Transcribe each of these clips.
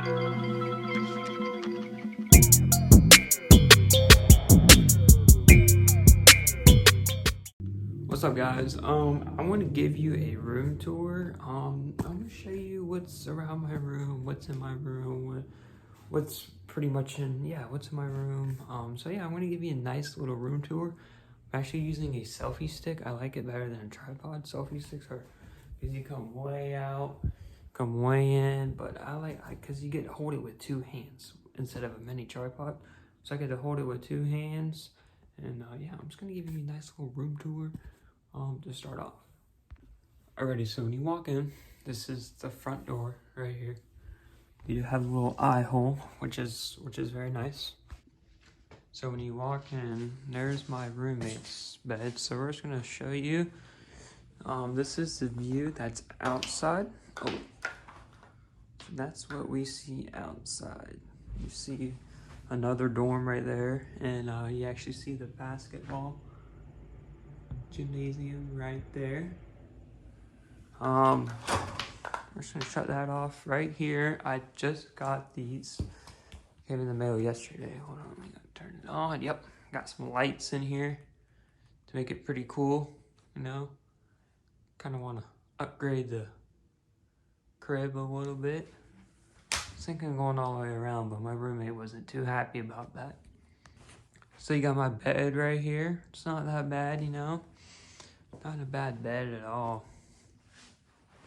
What's up, guys? I want to give you a room tour. I'm gonna show you what's around my room, what's in my room, what's pretty much what's in my room. So yeah, I'm gonna give you a nice little room tour. I'm actually using a selfie stick. I like it better than a tripod. Selfie sticks are, because you come way out, come way in, but because you get to hold it with two hands instead of a mini tripod. So I get to hold it with two hands, and yeah, I'm just gonna give you a nice little room tour. To start off. Alrighty, so when you walk in, this is the front door right here. You have a little eye hole, which is very nice. So when you walk in, there's my roommate's bed. So we're just gonna show you. This is the view that's outside. Oh, that's what we see outside. You see another dorm right there, and you actually see the basketball gymnasium right there. I'm just gonna shut that off right here. I just got these, came in the mail yesterday. Hold on, we gotta turn it on. Yep, got some lights in here to make it pretty cool, you know. Kind of want to upgrade the crib a little bit. I was thinking going all the way around, but my roommate wasn't too happy about that. So you got my bed right here. It's not that bad, you know. Not a bad bed at all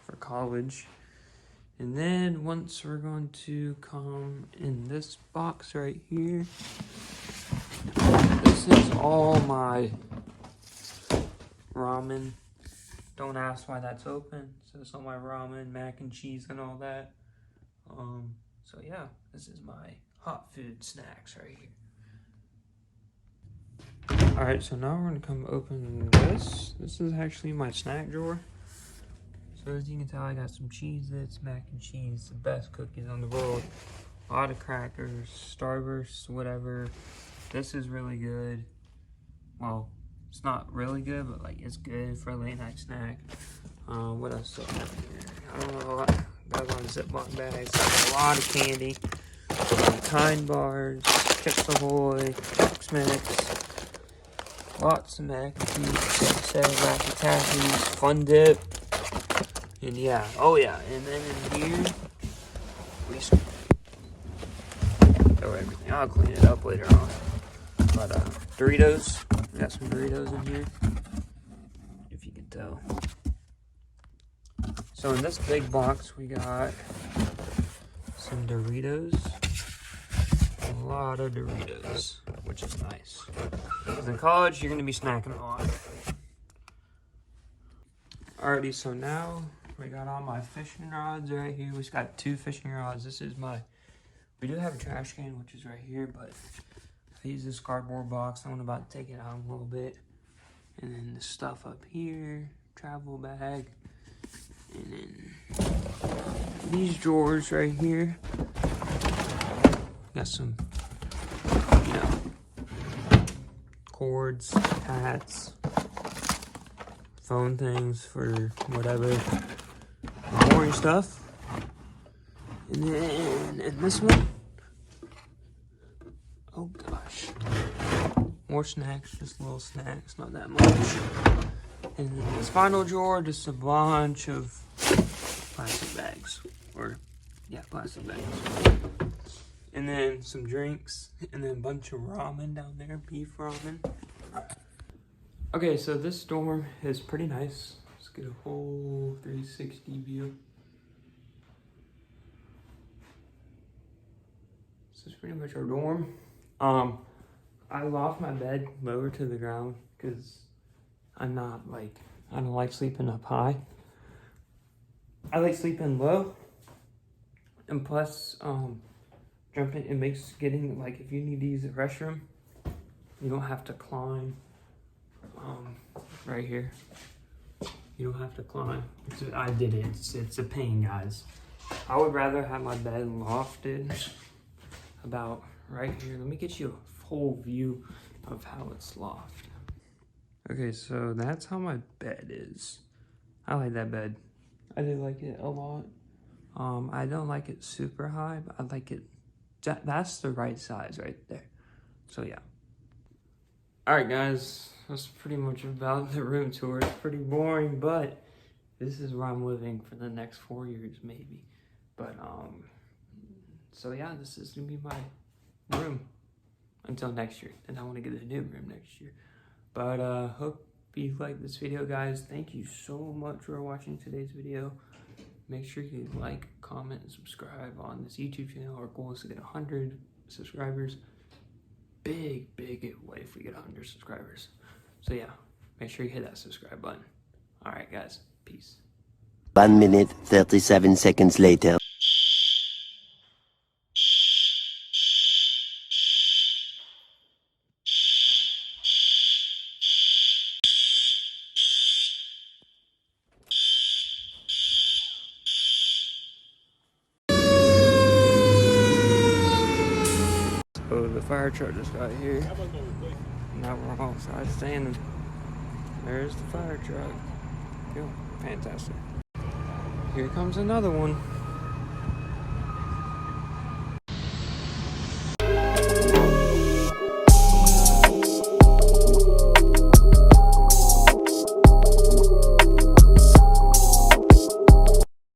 for college. And then once we're going to come in this box right here. This is all my ramen. Don't ask why that's open. So it's all my ramen, mac and cheese and all that. So yeah, this is my hot food snacks right here. Alright, so now we're gonna come open this. This is actually my snack drawer. So as you can tell, I got some Cheez-Its, mac and cheese, the best cookies on the world. A lot of crackers, Starburst, whatever. This is really good. Well, it's not really good, but like it's good for a late night snack. What else do I have here? I don't know. Got a lot of Ziploc bags. Got a lot of candy. Kind bars, Chips Ahoy, Chex Mix. Lots of mac and cheese, Laffy Taffies, Fun Dip, and yeah, oh yeah, and then in here, we throw everything. I'll clean it up later on. But Doritos, we got some Doritos in here, if you can tell. So in this big box, we got some Doritos, a lot of Doritos, which is nice. Because in college, you're going to be snacking a lot. Alrighty, so now we got all my fishing rods right here. We just got 2 fishing rods. This is we do have a trash can, which is right here, but I use this cardboard box. I'm about to take it out a little bit. And then the stuff up here, travel bag. And then these drawers right here. Got some, you know, cords, hats, phone things for whatever, boring stuff. And then in this one, oh gosh, more snacks, just little snacks, not that much. And then this final drawer, just a bunch of plastic bags, plastic bags. And then some drinks, and then a bunch of ramen down there, beef ramen. Okay, so this dorm is pretty nice. Let's get a whole 360 view. This is pretty much our dorm. I loft my bed lower to the ground because I don't like sleeping up high. I like sleeping low. And plus, jumping, it makes getting, like, if you need to use the restroom, you don't have to climb right here. You don't have to climb. I did it. It's a pain, guys. I would rather have my bed lofted about right here. Let me get you a full view of how it's lofted. Okay, so that's how my bed is. I like that bed. I do like it a lot. I don't like it super high, but I like it, that's the right size right there. So yeah. Alright guys, that's pretty much about the room tour. It's pretty boring, but this is where I'm living for the next 4 years maybe. But so yeah, this is gonna be my room until next year. And I want to get a new room next year. But hope you liked this video, guys. Thank you so much for watching today's video. Make sure you like, comment, and subscribe on this YouTube channel. Our goal is to get 100 subscribers. Big giveaway if we get 100 subscribers. So yeah, make sure you hit that subscribe button. Alright guys, peace. 1 minute, 37 seconds later. So the fire truck just got here. Now we're outside standing. There's the fire truck. Cool. Fantastic. Here comes another one.